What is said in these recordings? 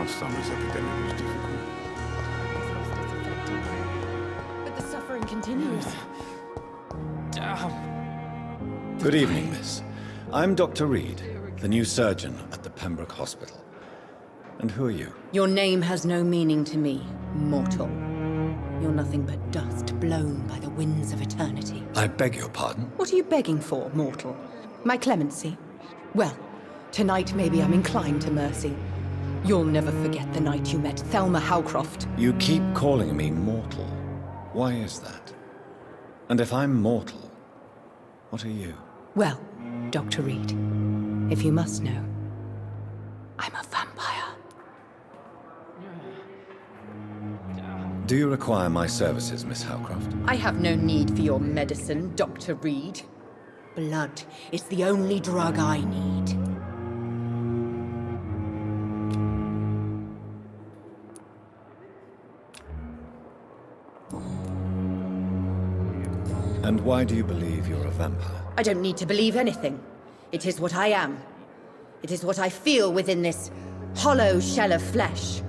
last summer's epidemic was difficult. But the suffering continues. Good evening, miss. I'm Dr. Reed, the new surgeon at the Pembroke Hospital. And who are you? Your name has no meaning to me, mortal. You're nothing but dust blown by the winds of eternity. I beg your pardon? What are you begging for, mortal? My clemency? Well, tonight maybe I'm inclined to mercy. You'll never forget the night you met Thelma Howcroft. You keep calling me mortal. Why is that? And if I'm mortal, what are you? Well, Dr. Reed, if you must know, I'm a vampire. Do you require my services, Miss Howcroft? I have no need for your medicine, Dr. Reed. Blood is the only drug I need. And why do you believe you're a vampire? I don't need to believe anything. It is what I am. It is what I feel within this hollow shell of flesh.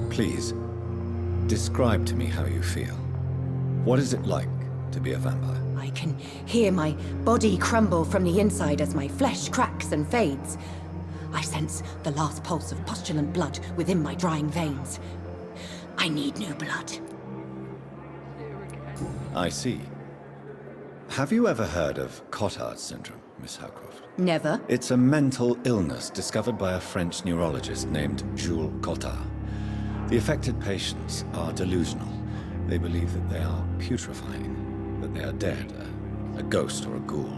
Please, describe to me how you feel. What is it like to be a vampire? I can hear my body crumble from the inside as my flesh cracks and fades. I sense the last pulse of postulant blood within my drying veins. I need new blood. I see. Have you ever heard of Cotard's syndrome, Miss Howcroft? Never. It's a mental illness discovered by a French neurologist named Jules Cotard. The affected patients are delusional. They believe that they are putrefying, that they are dead, a ghost or a ghoul,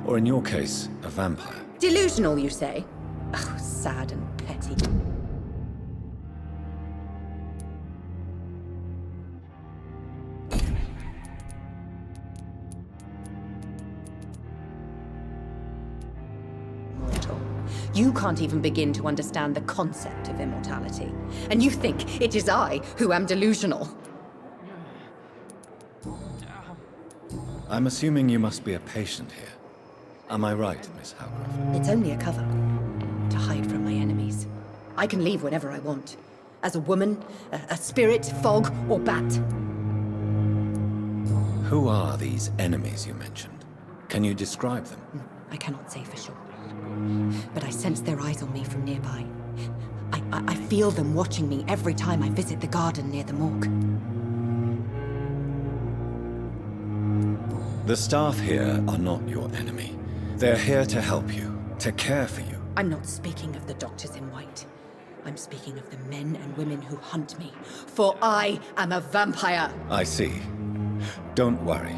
or in your case, a vampire. Delusional, you say? Oh, sad and petty. Mortal. You can't even begin to understand the concept of immortality. And you think it is I who am delusional. I'm assuming you must be a patient here. Am I right, Miss Howcroft? It's only a cover. To hide from my enemies. I can leave whenever I want. As a woman, a spirit, fog, or bat. Who are these enemies you mentioned? Can you describe them? No, I cannot say for sure. But I sense their eyes on me from nearby. I feel them watching me every time I visit the garden near the morgue. The staff here are not your enemy. They're here to help you, to care for you. I'm not speaking of the doctors in white. I'm speaking of the men and women who hunt me. For I am a vampire! I see. Don't worry.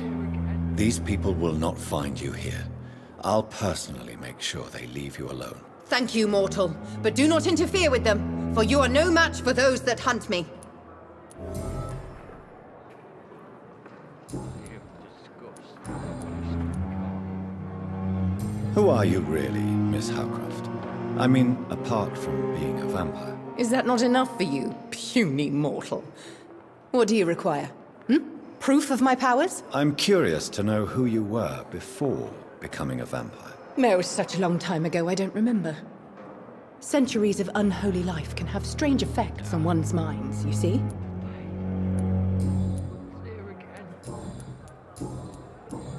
These people will not find you here. I'll personally make sure they leave you alone. Thank you, mortal. But do not interfere with them, for you are no match for those that hunt me. Who are you really, Miss Howcroft? I mean, apart from being a vampire. Is that not enough for you, puny mortal? What do you require? Proof of my powers? I'm curious to know who you were before becoming a vampire. No, it was such a long time ago, I don't remember. Centuries of unholy life can have strange effects on one's minds, you see?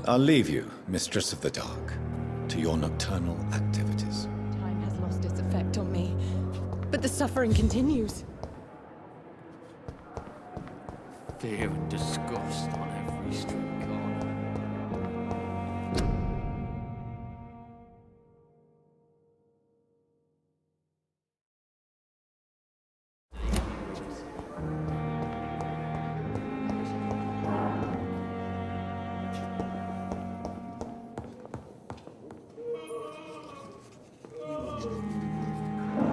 I'll leave you, Mistress of the Dark, to your nocturnal activities. Time has lost its effect on me, but the suffering continues. Fear and disgust on every street corner.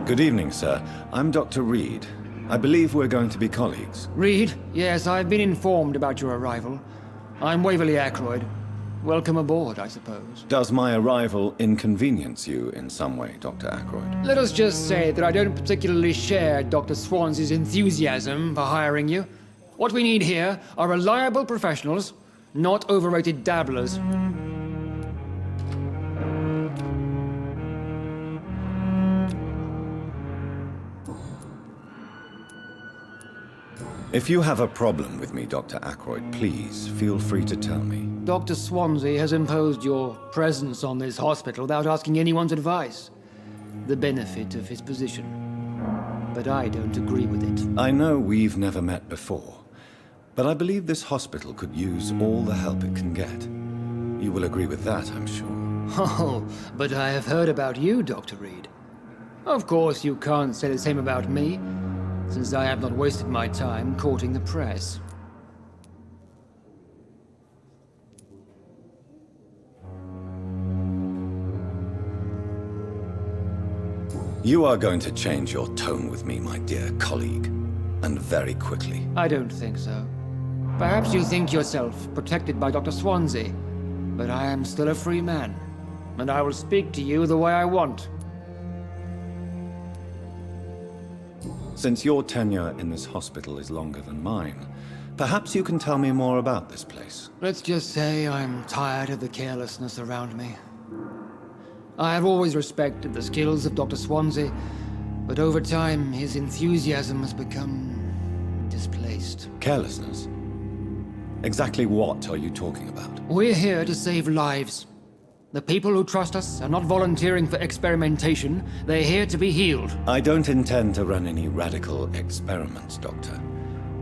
Good evening, sir. I'm Dr. Reed. I believe we're going to be colleagues. Reed? Yes, I've been informed about your arrival. I'm Waverly Ackroyd. Welcome aboard, I suppose. Does my arrival inconvenience you in some way, Dr. Ackroyd? Let us just say that I don't particularly share Dr. Swans's enthusiasm for hiring you. What we need here are reliable professionals, not overrated dabblers. If you have a problem with me, Dr. Ackroyd, please feel free to tell me. Dr. Swansea has imposed your presence on this hospital without asking anyone's advice. The benefit of his position. But I don't agree with it. I know we've never met before, but I believe this hospital could use all the help it can get. You will agree with that, I'm sure. Oh, but I have heard about you, Dr. Reed. Of course, you can't say the same about me, since I have not wasted my time courting the press. You are going to change your tone with me, my dear colleague, and very quickly. I don't think so. Perhaps you think yourself protected by Dr. Swansea, but I am still a free man, and I will speak to you the way I want. Since your tenure in this hospital is longer than mine, perhaps you can tell me more about this place. Let's just say I'm tired of the carelessness around me. I have always respected the skills of Dr. Swansea, but over time his enthusiasm has become displaced. Carelessness? Exactly what are you talking about? We're here to save lives. The people who trust us are not volunteering for experimentation. They're here to be healed. I don't intend to run any radical experiments, Doctor.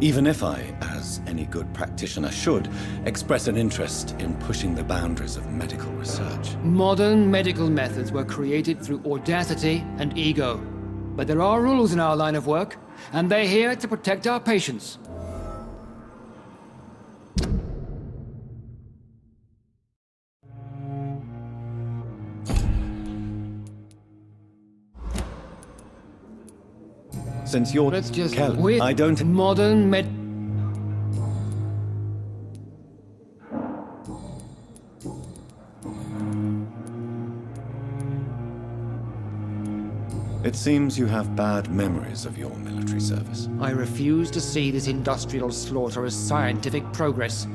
Even if I, as any good practitioner should, express an interest in pushing the boundaries of medical research. Modern medical methods were created through audacity and ego. But there are rules in our line of work, and they're here to protect our patients. Since you're Let's just... careless, I don't... Modern med... It seems you have bad memories of your military service. I refuse to see this industrial slaughter as scientific progress.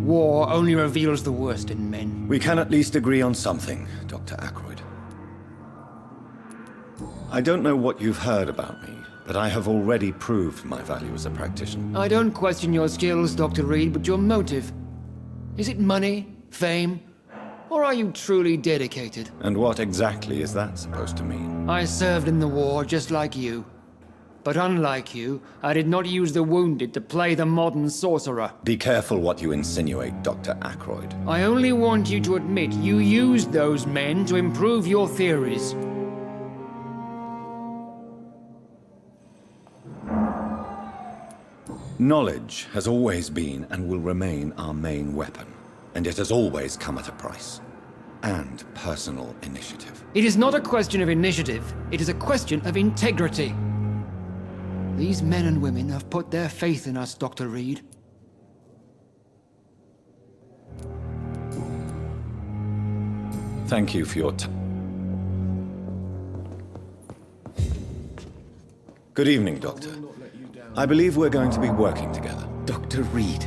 War only reveals the worst in men. We can at least agree on something, Dr. Ackroyd. I don't know what you've heard about me, but I have already proved my value as a practitioner. I don't question your skills, Dr. Reed, but your motive. Is it money, fame, or are you truly dedicated? And what exactly is that supposed to mean? I served in the war just like you. But unlike you, I did not use the wounded to play the modern sorcerer. Be careful what you insinuate, Dr. Ackroyd. I only want you to admit you used those men to improve your theories. Knowledge has always been and will remain our main weapon, and it has always come at a price. And personal initiative. It is not a question of initiative, it is a question of integrity. These men and women have put their faith in us, Dr. Reed. Thank you for your time. Good evening, Doctor. I believe we're going to be working together. Dr. Reed.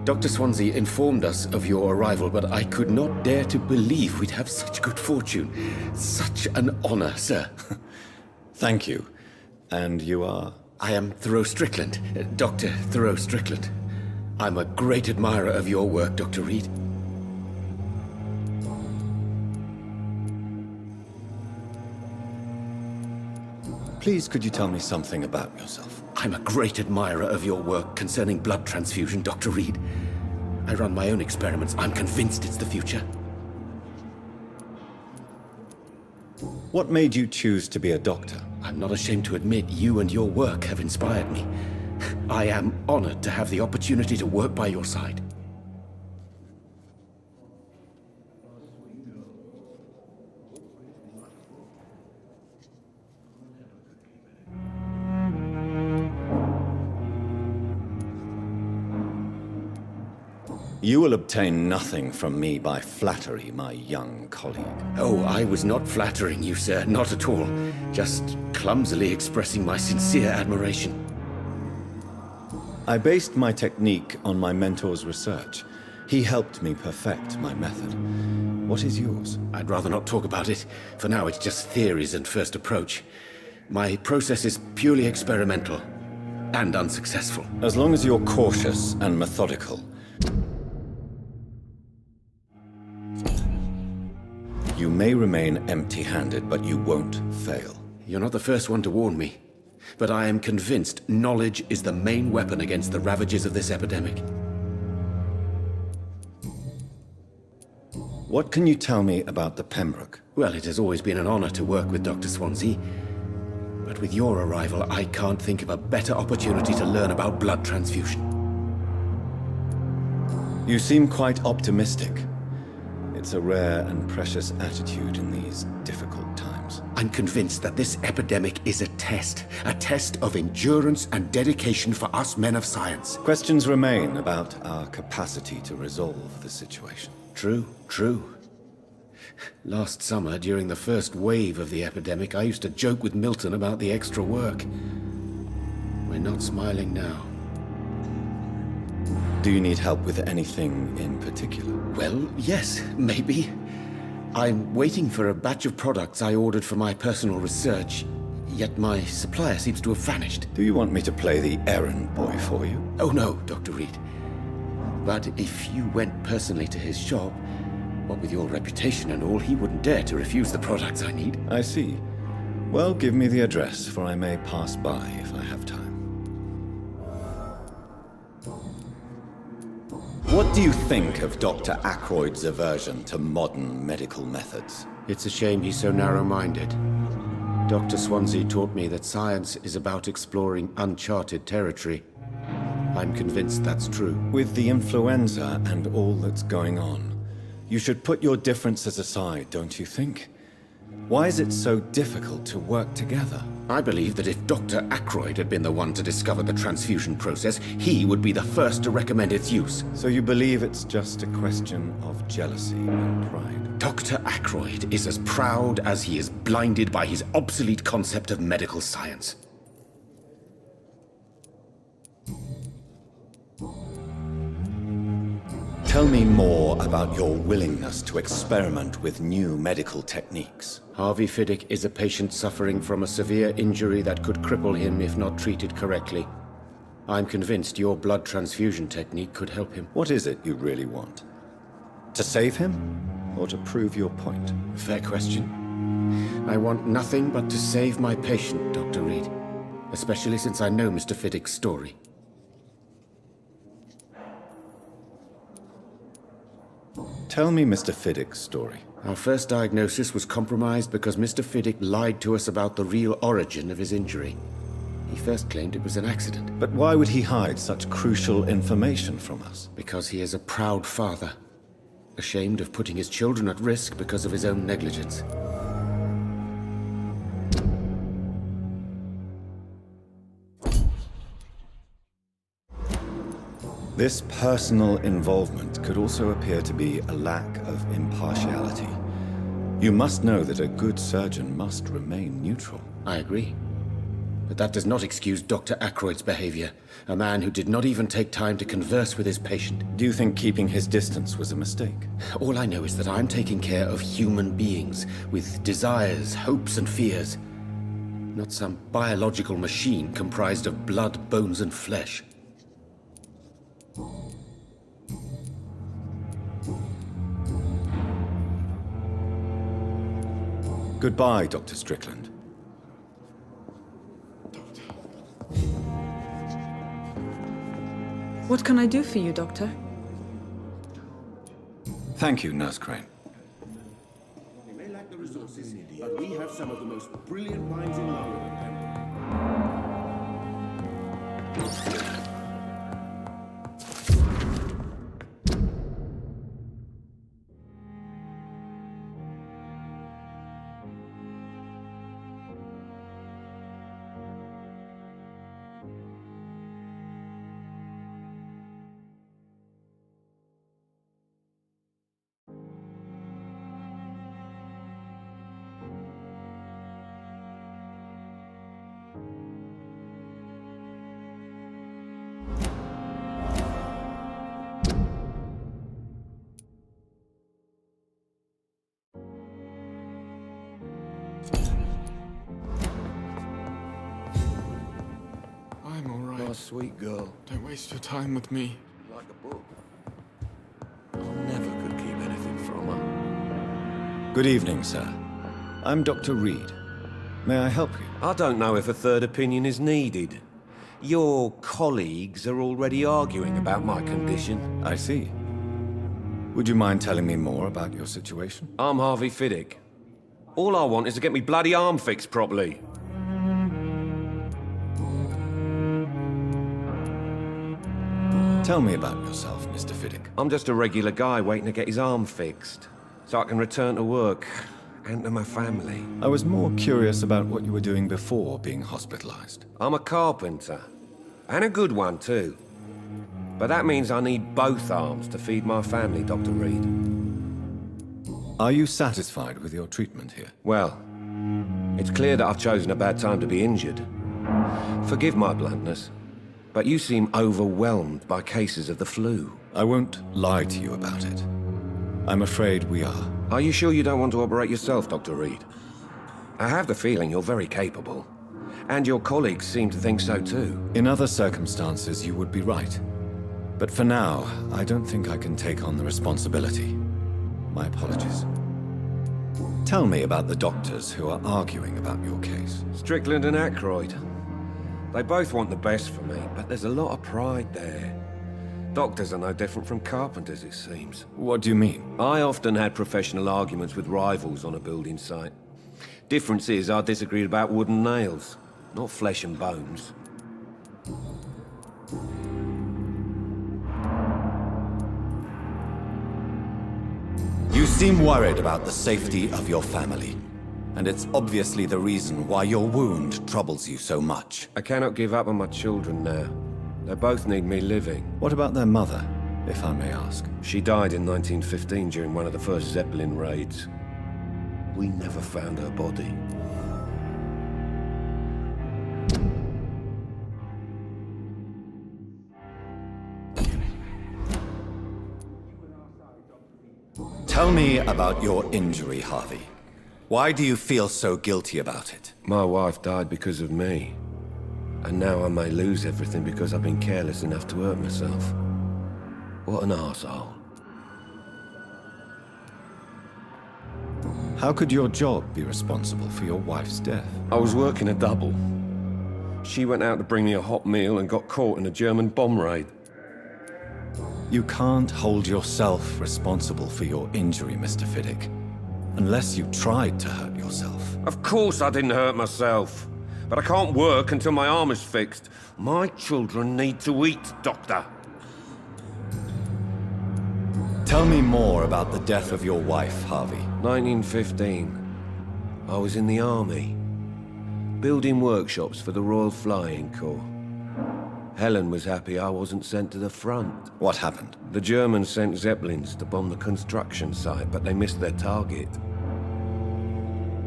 Dr. Swansea informed us of your arrival, but I could not dare to believe we'd have such good fortune. Such an honor, sir. Thank you. And you are? I am Thoreau Strickland, Dr. Thoreau Strickland. I'm a great admirer of your work, Dr. Reed. Please, could you tell me something about yourself? I'm a great admirer of your work concerning blood transfusion, Dr. Reed. I run my own experiments. I'm convinced it's the future. What made you choose to be a doctor? I'm not ashamed to admit you and your work have inspired me. I am honored to have the opportunity to work by your side. You will obtain nothing from me by flattery, my young colleague. Oh, I was not flattering you, sir. Not at all. Just clumsily expressing my sincere admiration. I based my technique on my mentor's research. He helped me perfect my method. What is yours? I'd rather not talk about it. For now, it's just theories and first approach. My process is purely experimental. and unsuccessful. As long as you're cautious and methodical, you may remain empty-handed, but you won't fail. You're not the first one to warn me, but I am convinced knowledge is the main weapon against the ravages of this epidemic. What can you tell me about the Pembroke? Well, it has always been an honor to work with Dr. Swansea. But with your arrival, I can't think of a better opportunity to learn about blood transfusion. You seem quite optimistic. It's a rare and precious attitude in these difficult times. I'm convinced that this epidemic is a test of endurance and dedication for us men of science. Questions remain about our capacity to resolve the situation. True. Last summer, during the first wave of the epidemic, I used to joke with Milton about the extra work. We're not smiling now. Do you need help with anything in particular? Well, yes, maybe. I'm waiting for a batch of products I ordered for my personal research, yet my supplier seems to have vanished. Do you want me to play the errand boy for you? Oh no, Dr. Reed. But if you went personally to his shop, what with your reputation and all, he wouldn't dare to refuse the products I need. I see. Well, give me the address, for I may pass by if I have time. What do you think of Dr. Ackroyd's aversion to modern medical methods? It's a shame he's so narrow-minded. Dr. Swansea taught me that science is about exploring uncharted territory. I'm convinced that's true. With the influenza and all that's going on, you should put your differences aside, don't you think? Why is it so difficult to work together? I believe that if Dr. Ackroyd had been the one to discover the transfusion process, he would be the first to recommend its use. So you believe it's just a question of jealousy and pride? Dr. Ackroyd is as proud as he is blinded by his obsolete concept of medical science. Tell me more about your willingness to experiment with new medical techniques. Harvey Fiddick is a patient suffering from a severe injury that could cripple him if not treated correctly. I'm convinced your blood transfusion technique could help him. What is it you really want? To save him, or to prove your point? Fair question. I want nothing but to save my patient, Dr. Reed. Especially since I know Mr. Fiddick's story. Tell me Mr. Fiddick's story. Our first diagnosis was compromised because Mr. Fiddick lied to us about the real origin of his injury. He first claimed it was an accident. But why would he hide such crucial information from us? Because he is a proud father, ashamed of putting his children at risk because of his own negligence. This personal involvement could also appear to be a lack of impartiality. You must know that a good surgeon must remain neutral. I agree. But that does not excuse Dr. Ackroyd's behavior, a man who did not even take time to converse with his patient. Do you think keeping his distance was a mistake? All I know is that I'm taking care of human beings with desires, hopes, and fears. Not some biological machine comprised of blood, bones, and flesh. Goodbye, Dr. Strickland. What can I do for you, Doctor? Thank you, Nurse Crane. We may lack the resources, but we have some of the most brilliant minds in London. sweet girl. Don't waste your time with me. Like a book. I never could keep anything from her. Good evening, sir. I'm Dr. Reed. May I help you? I don't know if a third opinion is needed. Your colleagues are already arguing about my condition. I see. Would you mind telling me more about your situation? I'm Harvey Fiddick. All I want is to get me bloody arm fixed properly. Tell me about yourself, Mr. Fiddick. I'm just a regular guy waiting to get his arm fixed, so I can return to work and to my family. I was more curious about what you were doing before being hospitalized. I'm a carpenter, and a good one too. But that means I need both arms to feed my family, Dr. Reed. Are you satisfied with your treatment here? Well, it's clear that I've chosen a bad time to be injured. Forgive my bluntness, but you seem overwhelmed by cases of the flu. I won't lie to you about it. I'm afraid we are. Are you sure you don't want to operate yourself, Dr. Reed? I have the feeling you're very capable, and your colleagues seem to think so too. In other circumstances, you would be right. But for now, I don't think I can take on the responsibility. My apologies. Tell me about the doctors who are arguing about your case. Strickland and Aykroyd. They both want the best for me, but there's a lot of pride there. Doctors are no different from carpenters, it seems. What do you mean? I often had professional arguments with rivals on a building site. Difference is, I disagreed about wooden nails, not flesh and bones. You seem worried about the safety of your family. And it's obviously the reason why your wound troubles you so much. I cannot give up on my children now. They both need me living. What about their mother, if I may ask? She died in 1915 during one of the first Zeppelin raids. We never found her body. Tell me about your injury, Harvey. Why do you feel so guilty about it? My wife died because of me. And now I may lose everything because I've been careless enough to hurt myself. What an arsehole. How could your job be responsible for your wife's death? I was working a double. She went out to bring me a hot meal and got caught in a German bomb raid. You can't hold yourself responsible for your injury, Mr. Fiddick. Unless you tried to hurt yourself. Of course I didn't hurt myself. But I can't work until my arm is fixed. My children need to eat, Doctor. Tell me more about the death of your wife, Harvey. 1915. I was in the army. Building workshops for the Royal Flying Corps. Helen was happy I wasn't sent to the front. What happened? The Germans sent Zeppelins to bomb the construction site, but they missed their target.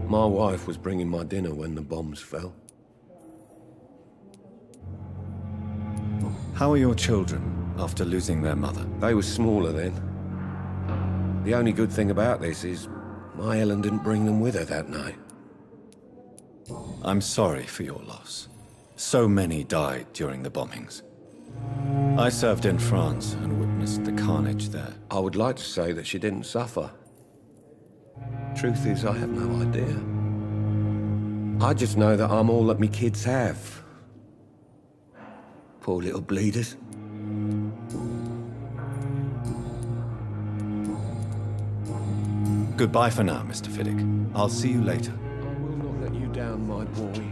My wife was bringing my dinner when the bombs fell. How are your children after losing their mother? They were smaller then. The only good thing about this is my Helen didn't bring them with her that night. I'm sorry for your loss. So many died during the bombings. I served in France and witnessed the carnage there. I would like to say that she didn't suffer. Truth is, I have no idea. I just know that I'm all that me kids have. Poor little bleeders. Goodbye for now, Mr. Fiddick. I'll see you later. I will not let you down, my boy.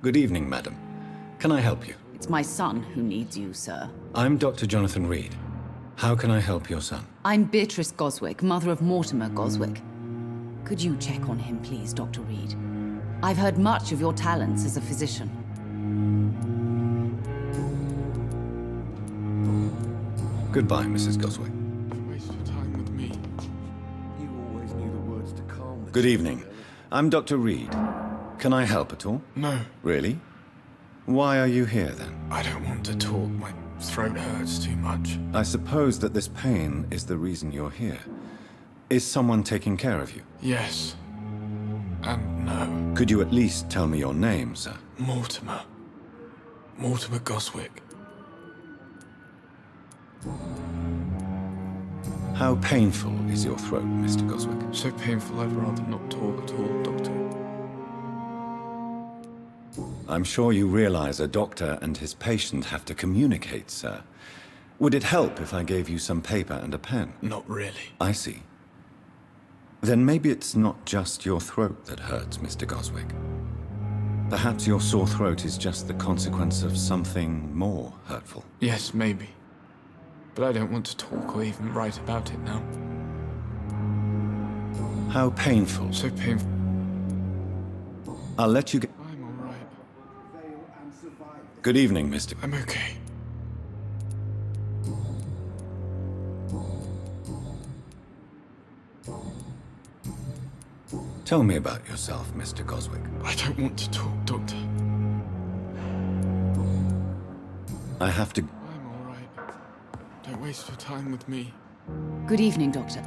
Good evening, madam. Can I help you? It's my son who needs you, sir. I'm Dr. Jonathan Reed. How can I help your son? I'm Beatrice Goswick, mother of Mortimer Goswick. Could you check on him, please, Dr. Reed? I've heard much of your talents as a physician. Goodbye, Mrs. Goswick. Don't waste your time with me. You always knew the words to calm the... Good evening. I'm Dr. Reed. Can I help at all? No, Really? Why are you here, then? I don't want to talk. My throat hurts too much. I suppose that this pain is the reason you're here. Is someone taking care of you? Yes. And no. Could you at least tell me your name, sir? Mortimer. Mortimer Goswick. How painful is your throat, Mr. Goswick? So painful I'd rather not talk at all, Doctor. I'm sure you realize a doctor and his patient have to communicate, sir. Would it help if I gave you some paper and a pen? Not really. I see. Then maybe it's not just your throat that hurts, Mr. Goswick. Perhaps your sore throat is just the consequence of something more hurtful. Yes, maybe. But I don't want to talk or even write about it now. How painful. So painful. I'll let you get... I'm alright. Good evening, Mr. I'm okay. Tell me about yourself, Mr. Goswick. I don't want to talk, Doctor. I have to... I'm alright. Don't waste your time with me. Good evening, Doctor.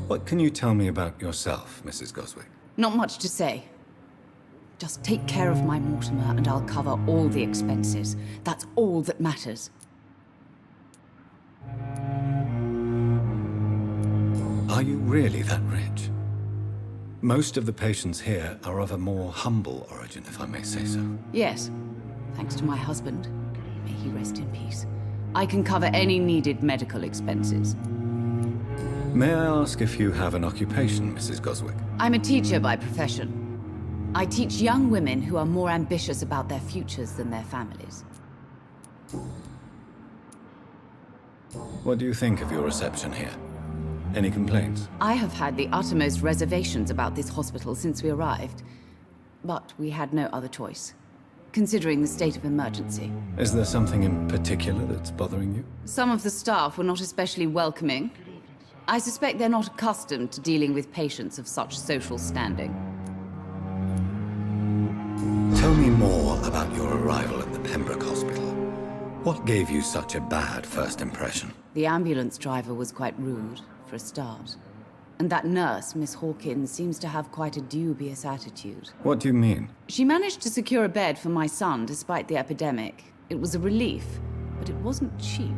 What can you tell me about yourself, Mrs. Goswick? Not much to say. Just take care of my Mortimer and I'll cover all the expenses. That's all that matters. Are you really that rich? Most of the patients here are of a more humble origin, if I may say so. Yes, thanks to my husband. May he rest in peace. I can cover any needed medical expenses. May I ask if you have an occupation, Mrs. Goswick? I'm a teacher by profession. I teach young women who are more ambitious about their futures than their families. What do you think of your reception here? Any complaints? I have had the uttermost reservations about this hospital since we arrived. But we had no other choice, considering the state of emergency. Is there something in particular that's bothering you? Some of the staff were not especially welcoming. I suspect they're not accustomed to dealing with patients of such social standing. Tell me more about your arrival at the Pembroke Hospital. What gave you such a bad first impression? The ambulance driver was quite rude, for a start. And that nurse, Miss Hawkins, seems to have quite a dubious attitude. What do you mean? She managed to secure a bed for my son despite the epidemic. It was a relief, but it wasn't cheap.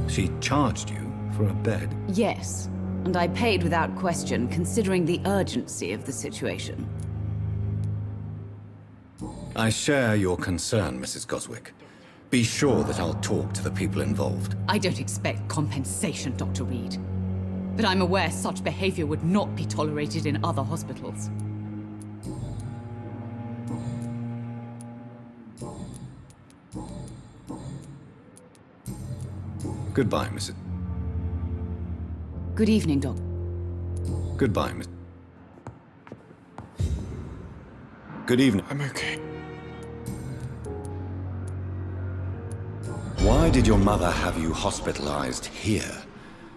She charged you for a bed? Yes, and I paid without question, considering the urgency of the situation. I share your concern, Mrs. Goswick. Be sure that I'll talk to the people involved. I don't expect compensation, Dr. Reed. But I'm aware such behavior would not be tolerated in other hospitals. Goodbye, Mrs. Good evening, Doc. Goodbye, Miss. Good evening. I'm okay. Why did your mother have you hospitalized here?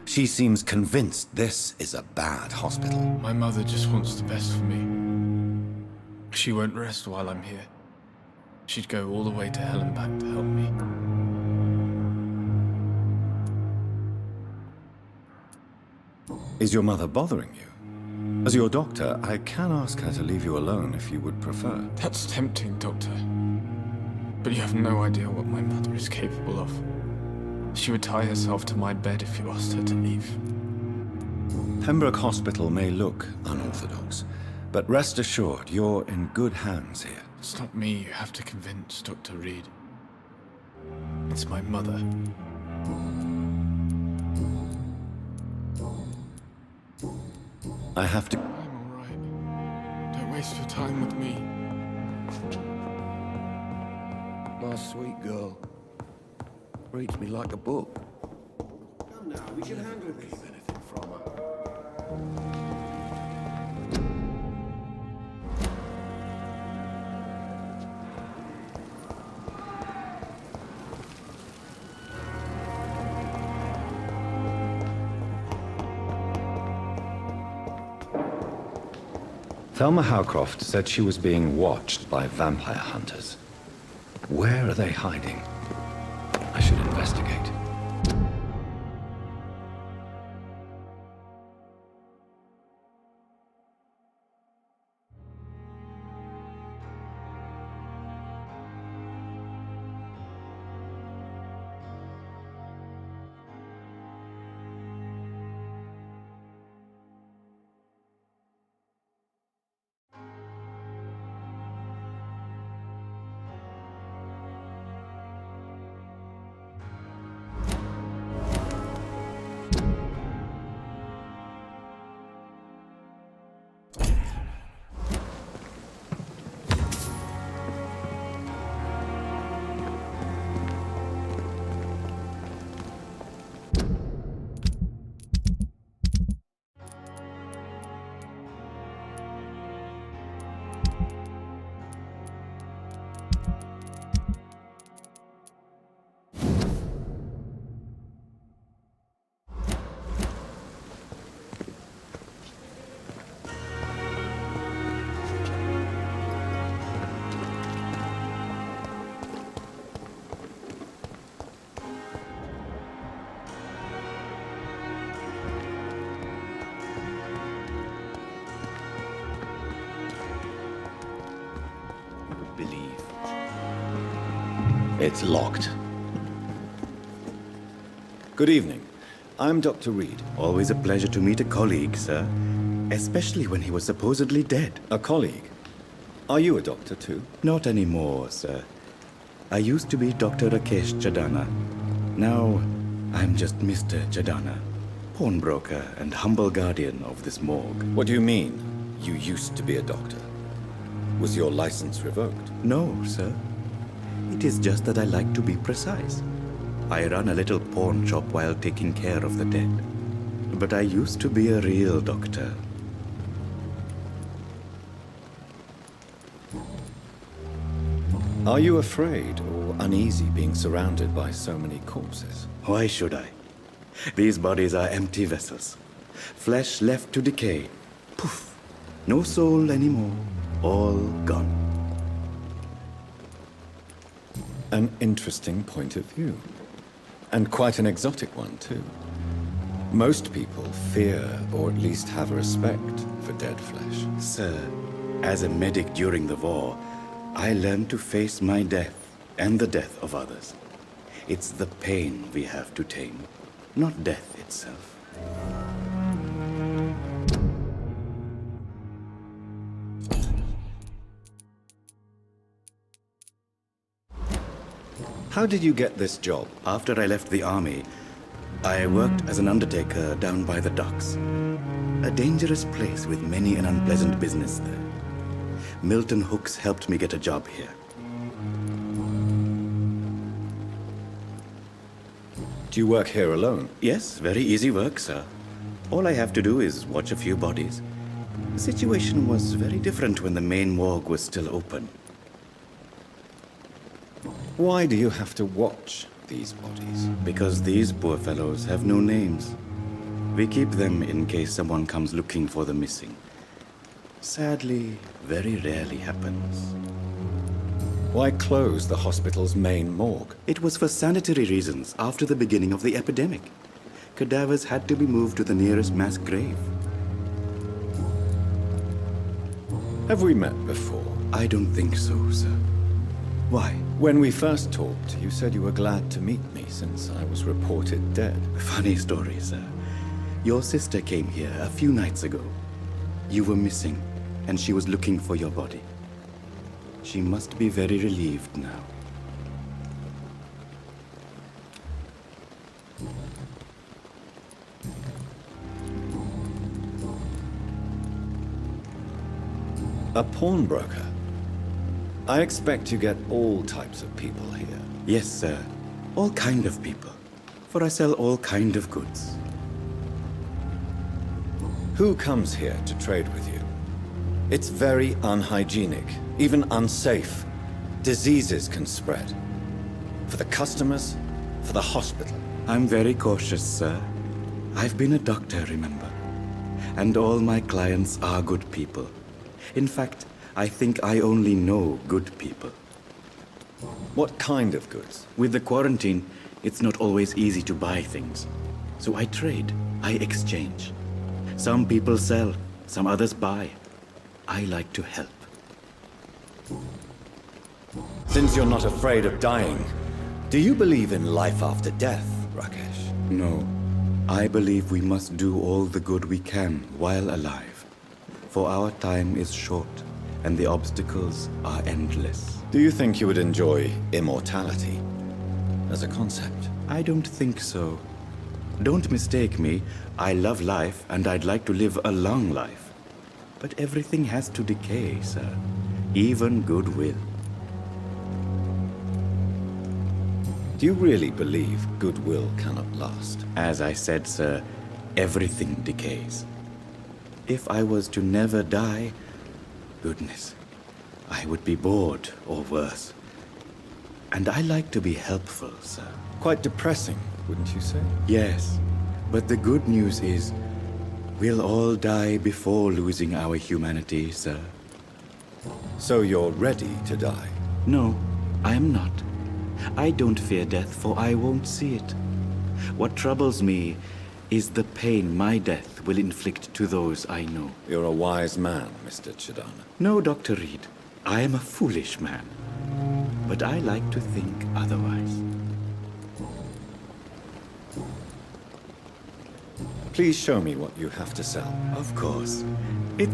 She seems convinced this is a bad hospital. My mother just wants the best for me. She won't rest while I'm here. She'd go all the way to hell and back to help me. Is your mother bothering you? As your doctor, I can ask her to leave you alone if you would prefer. That's tempting, Doctor. But you have no idea what my mother is capable of. She would tie herself to my bed if you asked her to leave. Pembroke Hospital may look unorthodox, but rest assured you're in good hands here. It's not me you have to convince, Dr. Reed. It's my mother. I have to... I'm alright. Don't waste your time with me. My sweet girl. Reads me like a book. Come now, we should handle this. Anything from her. Thelma Howcroft said she was being watched by vampire hunters. Where are they hiding? I should investigate. It's locked. Good evening. I'm Dr. Reed. Always a pleasure to meet a colleague, sir. Especially when he was supposedly dead. A colleague? Are you a doctor too? Not anymore, sir. I used to be Dr. Rakesh Chadana. Now, I'm just Mr. Chadana, pawnbroker and humble guardian of this morgue. What do you mean, you used to be a doctor? Was your license revoked? No, sir. It is just that I like to be precise. I run a little pawn shop while taking care of the dead. But I used to be a real doctor. Are you afraid or uneasy being surrounded by so many corpses? Why should I? These bodies are empty vessels. Flesh left to decay. Poof! No soul anymore. All gone. An interesting point of view. And quite an exotic one, too. Most people fear, or at least have a respect, for dead flesh. Sir, as a medic during the war, I learned to face my death and the death of others. It's the pain we have to tame, not death itself. How did you get this job? After I left the army, I worked as an undertaker down by the docks. A dangerous place with many an unpleasant business there. Milton Hooks helped me get a job here. Do you work here alone? Yes, very easy work, sir. All I have to do is watch a few bodies. The situation was very different when the main morgue was still open. Why do you have to watch these bodies? Because these poor fellows have no names. We keep them in case someone comes looking for the missing. Sadly, very rarely happens. Why close the hospital's main morgue? It was for sanitary reasons after the beginning of the epidemic. Cadavers had to be moved to the nearest mass grave. Have we met before? I don't think so, sir. Why? When we first talked, you said you were glad to meet me since I was reported dead. Funny story, sir. Your sister came here a few nights ago. You were missing, and she was looking for your body. She must be very relieved now. A pawnbroker? I expect you get all types of people here. Yes, sir. All kind of people. For I sell all kind of goods. Who comes here to trade with you? It's very unhygienic, even unsafe. Diseases can spread. For the customers, for the hospital. I'm very cautious, sir. I've been a doctor, remember? And all my clients are good people. In fact, I think I only know good people. What kind of goods? With the quarantine, it's not always easy to buy things. So I trade, I exchange. Some people sell, some others buy. I like to help. Since you're not afraid of dying, do you believe in life after death, Rakesh? No. I believe we must do all the good we can while alive. For our time is short, and the obstacles are endless. Do you think you would enjoy immortality as a concept? I don't think so. Don't mistake me. I love life, and I'd like to live a long life. But everything has to decay, sir. Even goodwill. Do you really believe goodwill cannot last? As I said, sir, everything decays. If I was to never die, goodness, I would be bored or worse. And I like to be helpful, sir. Quite depressing, wouldn't you say? Yes, but the good news is, we'll all die before losing our humanity, sir. So you're ready to die? No, I am not. I don't fear death, for I won't see it. What troubles me is the pain my death will inflict to those I know. You're a wise man, Mr. Chidana. No, Dr. Reed. I am a foolish man. But I like to think otherwise. Please show me what you have to sell. Of course. It